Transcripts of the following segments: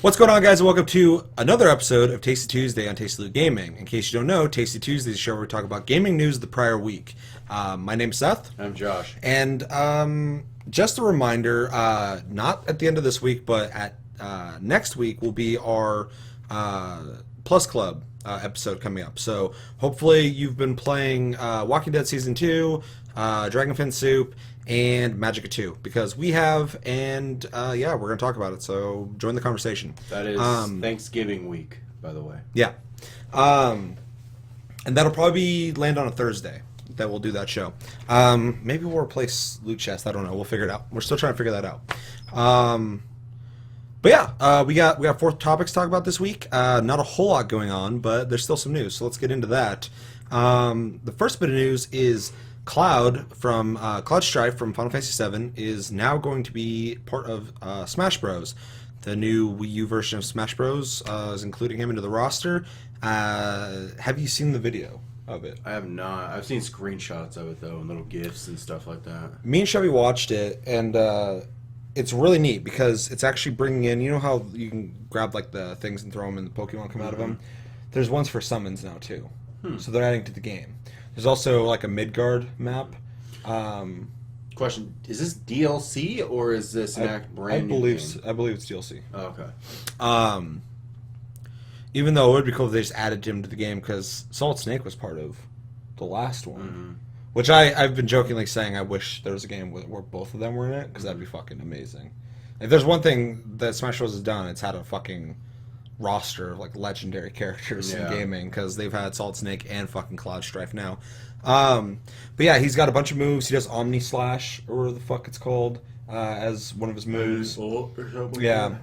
What's going on, guys, and welcome to another episode of Tasty Tuesday on Tasty Loot Gaming. In case you don't know, Tasty Tuesday is a show where we talk about gaming news of the prior week. My name's Seth. I'm Josh. And just a reminder, not at the end of this week, but at next week will be our Plus Club episode coming up. So hopefully you've been playing Walking Dead Season 2, Dragonfin Soup, and Magicka 2, because we have, and yeah, we're going to talk about it, so join the conversation. That is Thanksgiving week, by the way. Yeah. And that'll probably land on a Thursday that we'll do that show. Maybe we'll replace Loot Chest, I don't know, we'll figure it out. We're still trying to figure that out. But yeah, we got 4 topics to talk about this week. Not a whole lot going on, but there's still some news, so let's get into that. The first bit of news is Cloud from Cloud Strife from Final Fantasy VII is now going to be part of Smash Bros. The new Wii U version of Smash Bros. Is including him into the roster. Have you seen the video of it? I have not. I've seen screenshots of it, though, and little GIFs and stuff like that. Me and Chevy watched it, and it's really neat because it's actually bringing in, you know how you can grab like the things and throw them and the Pokemon come out of them? There's ones for summons now, too. So they're adding to the game. There's also like a Midgard map. Question: is this DLC or is this an brand new game? I believe it's DLC. Oh, okay. Even though it would be cool if they just added him to the game, because Solid Snake was part of the last one. Which I've been jokingly saying I wish there was a game where both of them were in it, because that'd be fucking amazing. If there's one thing that Smash Bros. Has done, it's had a fucking roster of like legendary characters in gaming, because they've had Solid Snake and fucking Cloud Strife now. But yeah, he's got a bunch of moves. He does Omni Slash, or whatever the fuck it's called, as one of his moves. Yeah.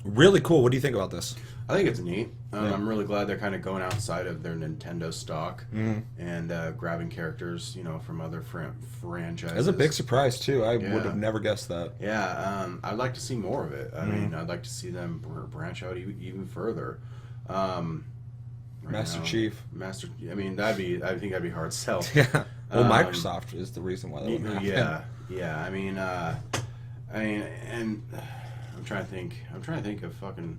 Really cool. What do you think about this? I think it's neat. I'm really glad they're kind of going outside of their Nintendo stock and grabbing characters, from other franchises. That's a big surprise too. I would have never guessed that. Yeah, I'd like to see more of it. I mean, I'd like to see them branch out even further. Master Chief. I mean, I think that'd be hard sell. Yeah. Well, Microsoft is the reason why that wouldn't happen. Yeah. I mean, and I'm trying to think of fucking.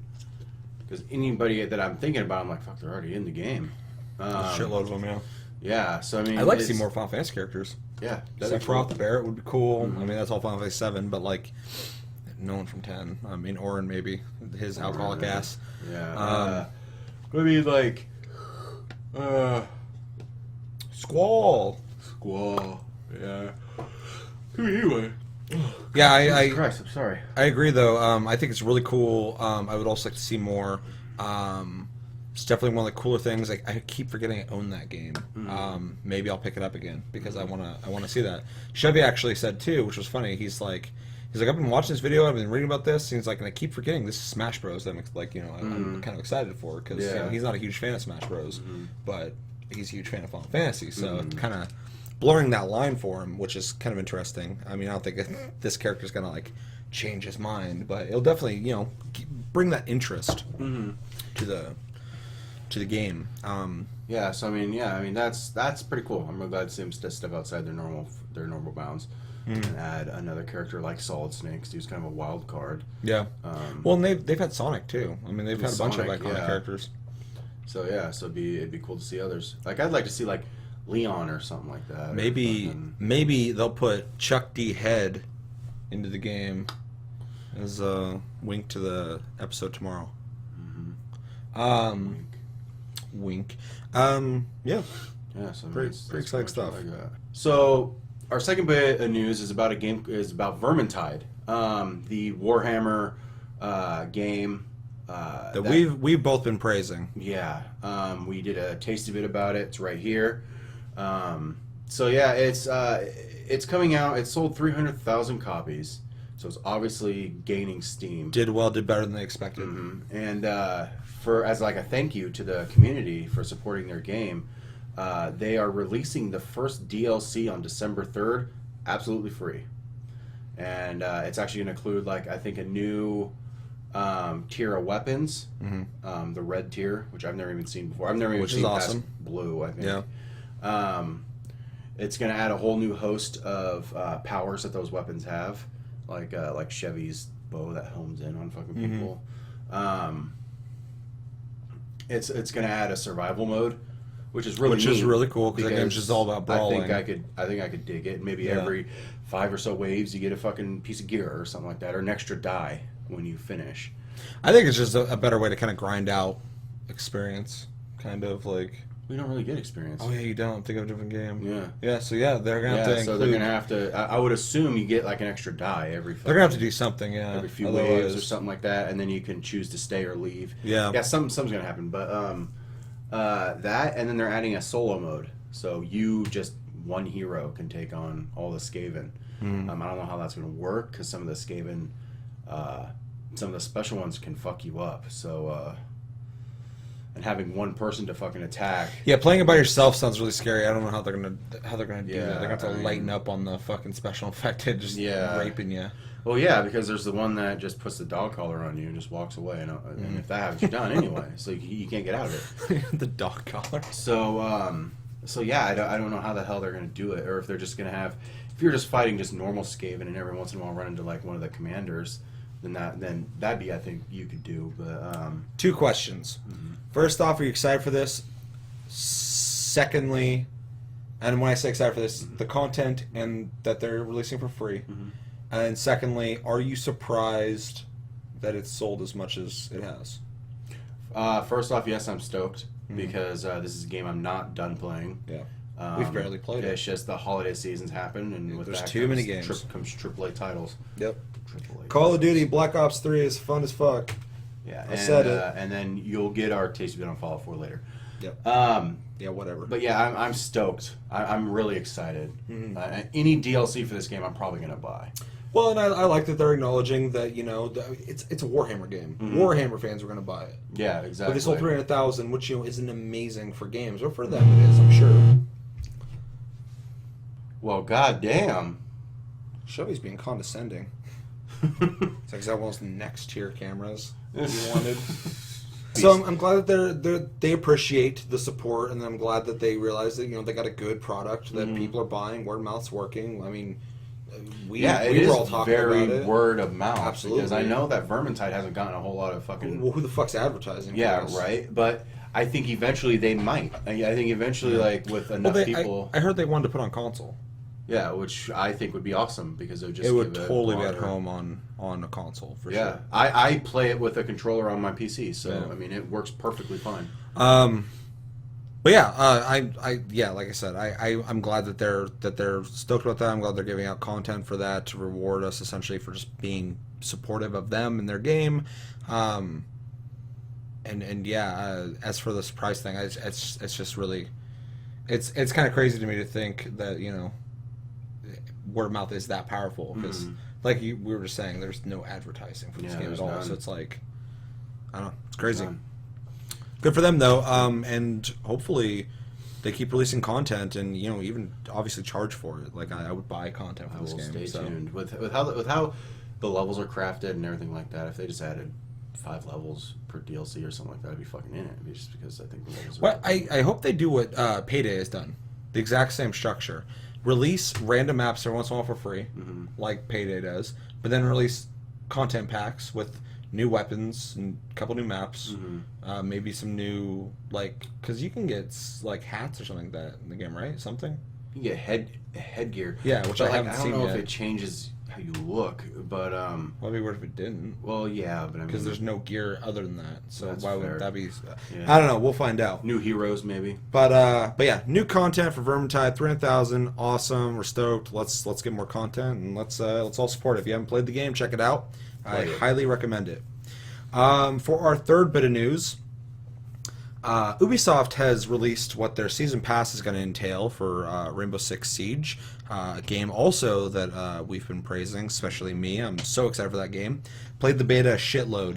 Because anybody that I'm thinking about, I'm like, fuck, they're already in the game. Shitload of them, yeah. Yeah, so I mean... I'd like to see more Final Fantasy characters. Yeah. Sephiroth the Barret would be cool. I mean, that's all Final Fantasy 7, but, like, no one from 10. I mean, Orin, maybe. His alcoholic ass. Yeah. Maybe, like... Squall. Yeah. Anyway... Yeah, Jesus Christ, I'm sorry. I agree, though. I think it's really cool. I would also like to see more. It's definitely one of the cooler things. Like, I keep forgetting I own that game. Maybe I'll pick it up again because I wanna see that. Chevy actually said too, which was funny. He's like, I've been watching this video. I've been reading about this. And he's like, and I keep forgetting this is Smash Bros. That I'm like, I'm kind of excited for because he's not a huge fan of Smash Bros. But he's a huge fan of Final Fantasy. So it's kind of blurring that line for him, which is kind of interesting. I mean, I don't think this character's gonna like change his mind, but it'll definitely bring that interest to the game. Yeah, so I mean that's pretty cool. I'm really glad to see him step outside their normal bounds and add another character like Solid Snake. He's kind of a wild card. Yeah. Well, and they've had Sonic too. I mean, they've had a bunch of iconic characters. So yeah, it'd be cool to see others. Like I'd like to see like Leon or something like that. Maybe they'll put Chuck D. Head into the game as a wink to the episode tomorrow. Wink. Yeah. Yeah. So pretty exciting stuff. Like so our second bit of news is about about Vermintide, the Warhammer game. That we've both been praising. Yeah. We did a tasty bit about it. It's right here. So yeah, it's coming out. It sold 300,000 copies, so it's obviously gaining steam. Did better than they expected. And as like a thank you to the community for supporting their game, they are releasing the first DLC on December 3rd, absolutely free. And it's actually going to include like I think a new tier of weapons, the red tier, which I've never even seen before. I've never even seen past blue, I think. Yeah. It's going to add a whole new host of powers that those weapons have, like Chevy's bow that homes in on fucking Mm-hmm. people. It's gonna add a survival mode, which is really neat cool because that game's just all about brawling. I think I could dig it. Maybe every 5 or so waves you get a fucking piece of gear or something like that, or an extra die when you finish. I think it's just a better way to kind of grind out experience, kind of like. We don't really get experience. Oh yeah, you don't. Think of a different game. Yeah. Yeah. So yeah, they're gonna have to. So they're gonna have to. I would assume you get like an extra die every. They're gonna have to do something. Yeah. Every few waves or something like that, and then you can choose to stay or leave. Yeah. Yeah. Something's gonna happen, but that, and then they're adding a solo mode, so you just one hero can take on all the Skaven. I don't know how that's gonna work because some of the Skaven, some of the special ones can fuck you up. So. And having one person to fucking attack. Yeah, playing it by yourself sounds really scary. I don't know how they're gonna do that. They're gonna have to I mean, lighten up on the fucking special infected, just raping you. Well, yeah, because there's the one that just puts the dog collar on you and just walks away, and if that happens, you're done anyway. So you can't get out of it. The dog collar. So yeah, I don't know how the hell they're gonna do it, or if they're just gonna have. If you're just fighting just normal Skaven and every once in a while run into like one of the commanders, then that'd be I think you could do. But 2 questions. First off, are you excited for this? Secondly, and when I say excited for this, the content and that they're releasing for free. And secondly, are you surprised that it's sold as much as it has? First off, yes, I'm stoked because this is a game I'm not done playing. Yeah, we've barely played it. It's just the holiday seasons happen, and with There's that too many games. Comes AAA titles. Yep. AAA Call of Duty Black Ops 3 is fun as fuck. Yeah, I said it. And then you'll get our taste of it on Fallout 4 later. Yep. Yeah, whatever. But yeah, I'm stoked. I'm really excited. Any DLC for this game, I'm probably gonna buy. Well, and I like that they're acknowledging that it's a Warhammer game. Warhammer fans are going to buy it. Yeah, exactly. But they sold 300,000, which isn't amazing for games, but for them it is, I'm sure. Well, goddamn. Chevy's being condescending. It's like, is that one of those next tier cameras you wanted? So I'm glad that they appreciate the support, and I'm glad that they realize that they got a good product that people are buying. Word of mouth's working. I mean, we were all talking about it. Very word of mouth. Absolutely. Because I know that Vermintide hasn't gotten a whole lot of fucking. Well, who the fuck's advertising? Yeah, for this? right. But I think eventually they might. I think eventually, like with enough people. I heard they wanted to put on console. Yeah, which I think would be awesome because it would totally be at home on a console for sure. I play it with a controller on my PC, so I mean it works perfectly fine. But yeah, like I said, I'm glad that they're stoked about that. I'm glad they're giving out content for that to reward us essentially for just being supportive of them and their game. And yeah, as for this price thing, it's just really, it's kind of crazy to me to think that word of mouth is that powerful because, like we were just saying, there's no advertising for this game at all. None. So it's like, I don't know, it's crazy. Good for them though, and hopefully they keep releasing content and even obviously charge for it. Like I would buy content for this game. Stay tuned with how the levels are crafted and everything like that. If they just added 5 levels per DLC or something like that, I'd be fucking in it. Just because I think the levels are. Well, I hope they do what Payday has done, the exact same structure. Release random maps every once in a while for free, like Payday does, but then release content packs with new weapons and a couple new maps, maybe some new, because you can get hats or something like that in the game, right? Something? You get headgear. Yeah, which I haven't seen yet. I don't know if it changes how you look, but well, it'd be weird if it didn't. Well, yeah, but I mean, because there's no gear other than that, so why would that be? Yeah. I don't know. We'll find out. New heroes, maybe. But yeah, new content for Vermintide, 300,000, awesome. We're stoked. Let's get more content and let's all support it. If you haven't played the game, check it out. I highly recommend it. For our third bit of news, Ubisoft has released what their season pass is going to entail for Rainbow Six Siege, a game also that we've been praising, especially me. I'm so excited for that game. Played the beta a shitload,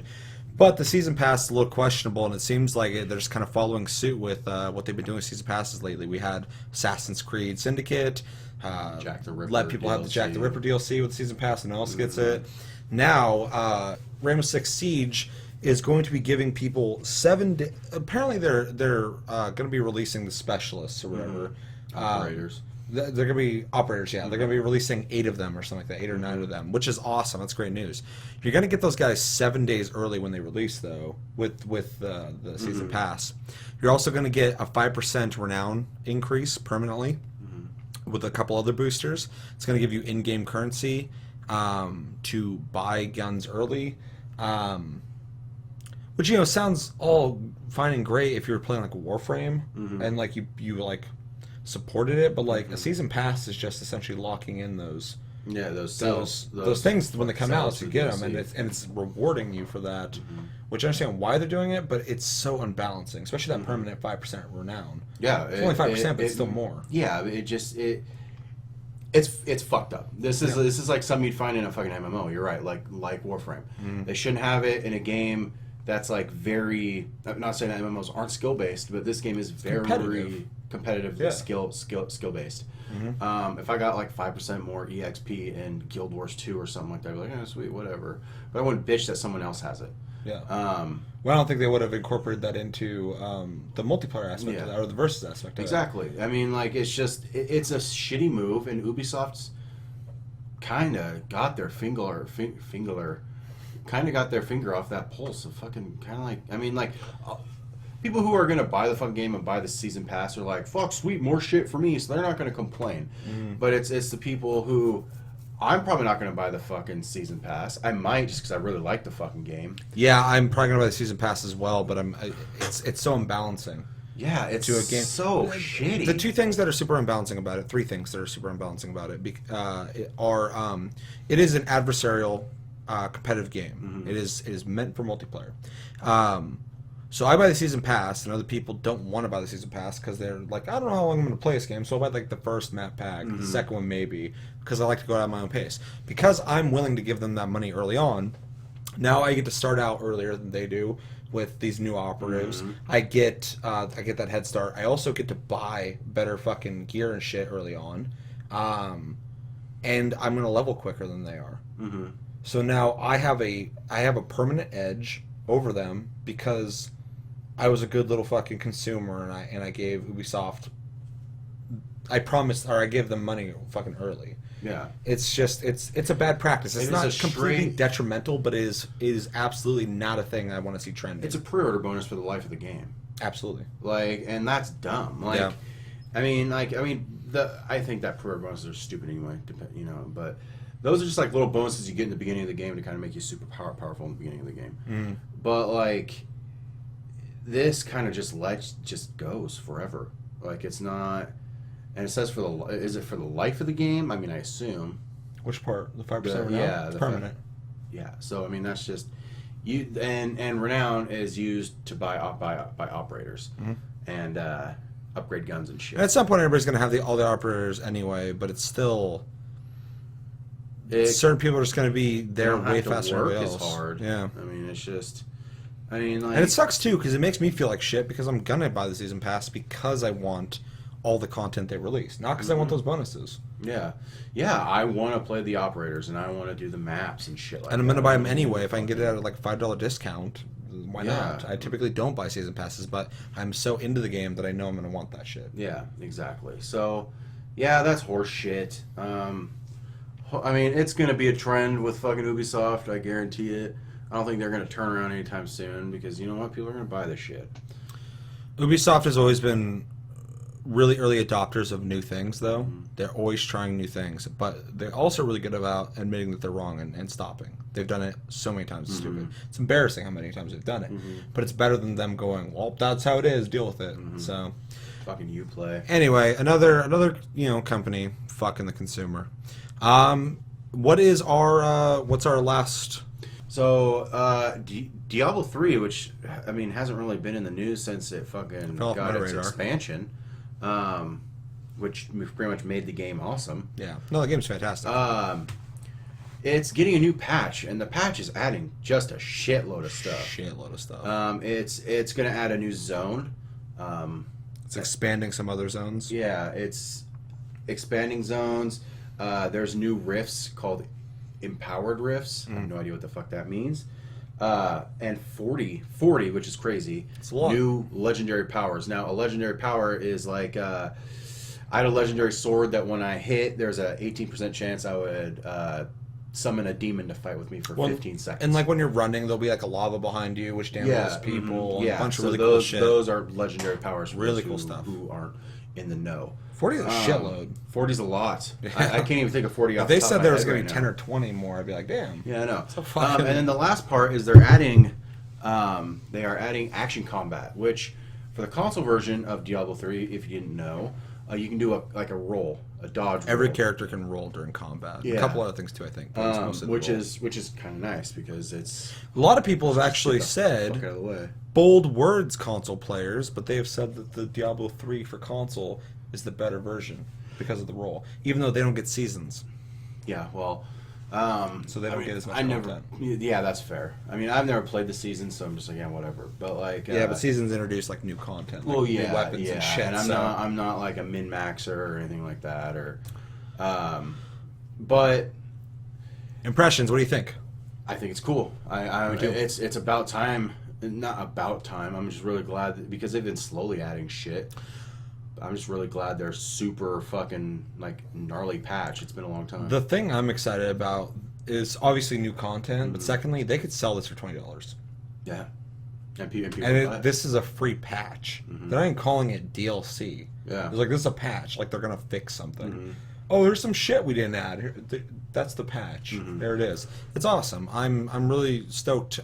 but the season pass is a little questionable, and it seems like they're just kind of following suit with what they've been doing with season passes lately. We had Assassin's Creed Syndicate, Jack the Ripper let people DLC. have the Jack the Ripper DLC with the season pass, and no one else gets it. Now, Rainbow Six Siege is going to be giving people 7 days. Apparently, they're going to be releasing the specialists or whatever. Operators. They're going to be operators, yeah. They're going to be releasing 8 of them or something like that, 8 or 9 of them, which is awesome. That's great news. You're going to get those guys 7 days early when they release, though, with the season pass. You're also going to get a 5% renown increase permanently with a couple other boosters. It's going to give you in-game currency to buy guns early, which, you know, sounds all fine and great if you were playing like Warframe and like you like supported it, but like a season pass is just essentially locking in those things when they come out to get them, and it's rewarding you for that, which I understand why they're doing it, but it's so unbalancing, especially that permanent 5% renown. Yeah, it's only 5%, but it's still more. Yeah, it's fucked up. This is like something you'd find in a fucking MMO. You're right, like Warframe. They shouldn't have it in a game that's like very. I'm not saying that MMOs aren't skill based, but this game is very competitive, skill based. If I got like 5% more EXP in Guild Wars 2 or something like that, I'd be like, oh, sweet, whatever. But I wouldn't bitch that someone else has it. Yeah. Well, I don't think they would have incorporated that into the multiplayer aspect of that, or the versus aspect of exactly. I mean, like, it's just, it's a shitty move, and Ubisoft's kind of got their finger off that pulse of fucking, kind of like, I mean, like, people who are going to buy the fucking game and buy the season pass are like, fuck, sweet, more shit for me, so they're not going to complain. But it's the people who, I'm probably not going to buy the fucking season pass. I might, just because I really like the fucking game. Yeah, I'm probably going to buy the season pass as well, but it's so unbalancing. Yeah, it's to a game. So shitty. The 2 things that are super unbalancing about it, 3 things that are super unbalancing about it, it is an adversarial competitive game. It is meant for multiplayer. So I buy the season pass, and other people don't want to buy the season pass because they're like, I don't know how long I'm going to play this game, so I'll buy like the first map pack, the second one maybe, because I like to go at my own pace. Because I'm willing to give them that money early on, now I get to start out earlier than they do with these new operatives. I get that head start. I also get to buy better fucking gear and shit early on, and I'm going to level quicker than they are. So now I have a permanent edge over them because I was a good little fucking consumer, and I gave Ubisoft. I gave them money fucking early. Yeah, it's just it's a bad practice. It's not completely detrimental, but it is absolutely not a thing I want to see trending. It's a pre-order bonus for the life of the game. Absolutely. Like, and that's dumb. Like, I think that pre-order bonuses are stupid anyway. You know, but those are just like little bonuses you get in the beginning of the game to kind of make you super powerful in the beginning of the game. But like, this kind of just goes forever. Like, it's not, and it says is it for the life of the game? I mean, I assume. Which part? The 5% renown? Yeah, the permanent. Yeah. So I mean, that's just you, and renown is used to buy operators and upgrade guns and shit. And at some point, everybody's gonna have all the operators anyway, but it's still. Certain people are just going to be there way faster than everybody else. It's hard. Yeah. I mean, it's just. I mean, like. And it sucks too because it makes me feel like shit because I'm gonna buy the season pass because I want all the content they release, not because I want those bonuses. Yeah, I want to play the operators and I want to do the maps and shit like that. And I'm gonna buy them anyway if I can get it at like $5 discount. Why not? I typically don't buy season passes, but I'm so into the game that I know I'm gonna want that shit. Yeah, exactly. So, yeah, that's horse shit. I mean, it's going to be a trend with fucking Ubisoft, I guarantee it. I don't think they're going to turn around anytime soon because, you know what, people are going to buy this shit. Ubisoft has always been really early adopters of new things, though. They're always trying new things, but they're also really good about admitting that they're wrong and stopping. They've done it so many times, it's stupid. It's embarrassing how many times they've done it, but it's better than them going, well, that's how it is, deal with it. So, fucking Uplay. Anyway, another company fucking the consumer. What's our last? So, Diablo 3, which, I mean, hasn't really been in the news since it fucking got its expansion, which pretty much made the game awesome. Yeah. No, the game's fantastic. It's getting a new patch, and the patch is adding just a shitload of stuff. It's going to add a new zone. It's expanding some other zones. Yeah, it's expanding zones. There's new rifts called Empowered Rifts. I have no idea what the fuck that means. And 40, which is crazy. It's a lot. New legendary powers. Now, a legendary power is like, I had a legendary sword that when I hit, there's a 18% chance I would summon a demon to fight with me for 15 seconds. And like when you're running, there'll be like a lava behind you, which damages people. And a bunch of really cool shit. Those are legendary powers. For really those cool stuff. Who aren't in the know. 40 is a shitload. 40 is a lot. I can't even think of 40 off If they the top said of my there was head going to be right 10 now. or 20 more, I'd be like, damn. Yeah, I know. So fucking... And then the last part is they're adding, they are adding action combat, which for the console version of Diablo 3, if you didn't know, you can do a roll, a dodge. Every roll. character can roll during combat. Yeah. A couple other things too, I think. But it's mostly which roll. is kind of nice because it's A lot of people have actually fuck said out of the way. bold words, console players, but they have said that the Diablo 3 for console is the better version because of the roll, even though they don't get seasons. Yeah, well, So they don't get as much content. content. Yeah, that's fair. I mean, I've never played the season, so I'm just like, yeah, whatever. But like, Yeah, but seasons introduce like new content, like well, new yeah, weapons yeah. and shit. And so. I'm not like a min maxer or anything like that, or, but Impressions, what do you think? I think it's cool. Me too. It's about time. Not about time. I'm just really glad because they've been slowly adding shit. I'm just really glad they're super fucking like gnarly patch. It's been a long time. The thing I'm excited about is obviously new content, but secondly, they could sell this for $20. Yeah. And people And buy it. this is a free patch. They're not even calling it DLC. Yeah. It's like, this is a patch. Like, they're going to fix something. Oh, there's some shit we didn't add. Here, that's the patch. There it is. It's awesome. I'm really stoked.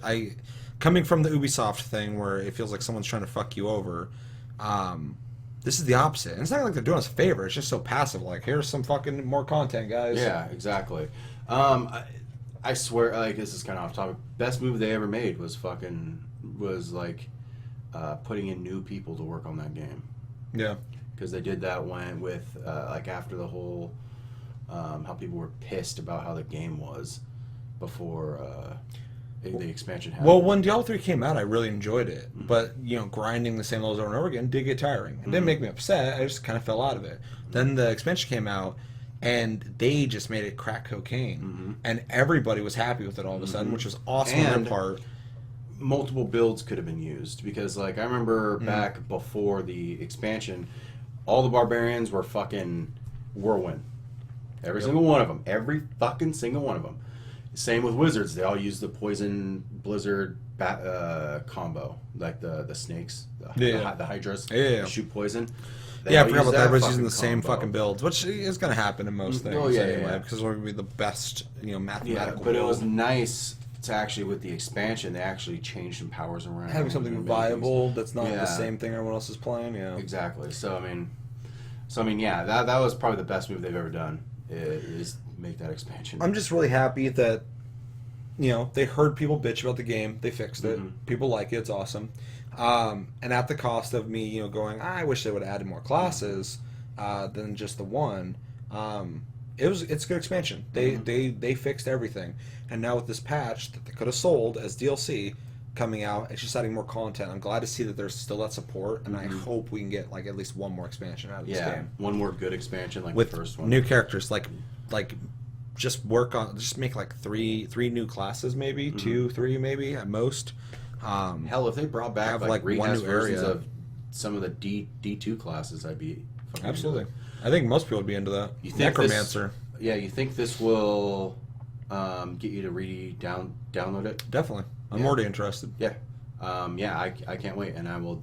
Coming from the Ubisoft thing where it feels like someone's trying to fuck you over, this is the opposite. And it's not like they're doing us a favor. It's just so passive. Like, here's some fucking more content, guys. Yeah, exactly. I swear, like, this is kind of off topic. Best move they ever made was putting in new people to work on that game. Yeah. Because they did that with like after the whole how people were pissed about how the game was before the expansion happened. Well, when Diablo 3 came out, I really enjoyed it. But, grinding the same levels over and over again did get tiring. It didn't make me upset. I just kind of fell out of it. Then the expansion came out, and they just made it crack cocaine. And everybody was happy with it all of a sudden, which was awesome on their part. Multiple builds could have been used because, like, I remember back before the expansion, all the barbarians were fucking whirlwind. Every single one of them. Every fucking single one of them. Same with wizards. They all use the poison blizzard combo, like the snakes, the hydras. Yeah. Shoot poison. Yeah, I forgot about that. Everybody's using the same fucking builds, which is going to happen in most things yeah. because we're going to be the best, mathematical. Yeah, but it was nice to actually, with the expansion, they actually changed some powers around. Having something and viable that's not the same thing everyone else is playing. Yeah, exactly. So I mean, yeah, that was probably the best move they've ever done. Is make that expansion. I'm just really happy that they heard people bitch about the game. They fixed it. People like it. It's awesome. And at the cost of me, going, I wish they would have added more classes than just the one. It's a good expansion. They fixed everything, and now with this patch that they could have sold as DLC coming out, it's just adding more content. I'm glad to see that there's still that support, and I hope we can get like at least one more expansion out of this game. One more good expansion like with the first one. New characters, like just make like three new classes, maybe 2, 3 maybe at most. Hell, if they brought back have, like one rehash new versions area of some of the D2 classes, I'd be fucking Absolutely. into it. I think most people would be into that. You think Necromancer. You think this will get you to download it? Definitely. I'm already interested. Yeah. I can't wait, and I will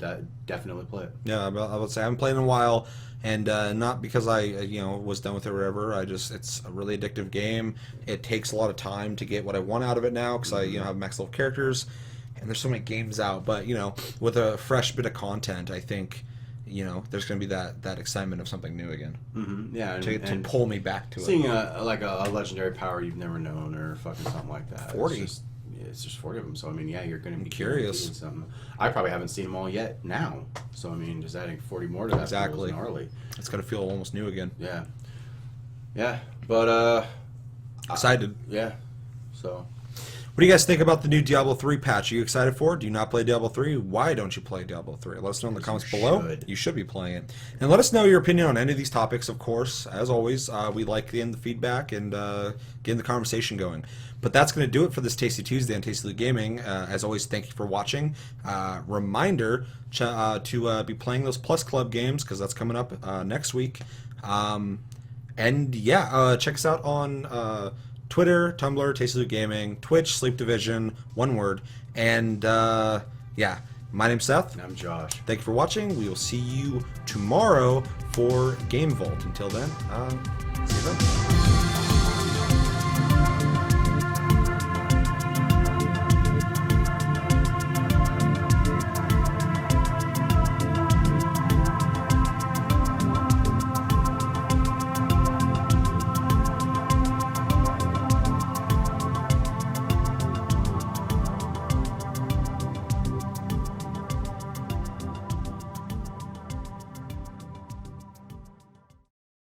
definitely play it. Yeah, I would say I haven't played in a while, and not because I was done with it or whatever. It's a really addictive game. It takes a lot of time to get what I want out of it now because I have max level characters, and there's so many games out. But with a fresh bit of content, I think there's going to be that excitement of something new again. Yeah, to pull me back to seeing it. a legendary power you've never known or fucking something like that. 40. It's just 40 of them. So I mean, you're going to be curious. Something. I probably haven't seen them all yet now. So I mean, just adding 40 more to that Exactly. feels gnarly. It's going to feel almost new again. Yeah. But Excited. Yeah. So. What do you guys think about the new Diablo 3 patch? Are you excited for it? Do you not play Diablo 3? Why don't you play Diablo 3? Let us know in the comments below. You should be playing it. And let us know your opinion on any of these topics, of course. As always, we like getting the feedback and getting the conversation going. But that's going to do it for this Tasty Tuesday on Tasty Loot Gaming. As always, thank you for watching. Reminder to be playing those Plus Club games because that's coming up next week. And yeah, check us out on Twitter, Tumblr, Tasty Loot Gaming, Twitch, Sleep Division, one word. And yeah, my name's Seth. And I'm Josh. Thank you for watching. We will see you tomorrow for Game Vault. Until then, see you then.